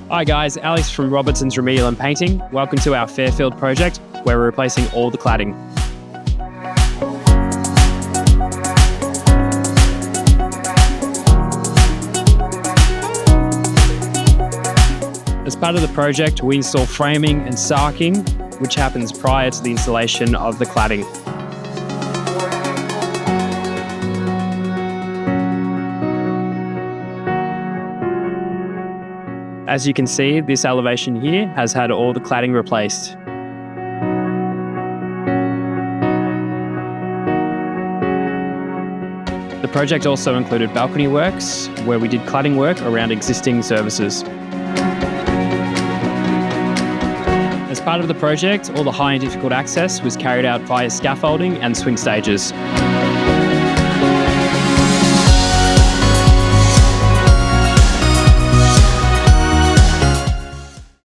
Hi guys, Alex from Robertson's Remedial and Painting. Welcome to our Fairfield project where we're replacing all the cladding. As part of the project, we install framing and sarking, which happens prior to the installation of the cladding. As you can see, this elevation here has had all the cladding replaced. The project also included balcony works, where we did cladding work around existing services. As part of the project, all the high and difficult access was carried out via scaffolding and swing stages.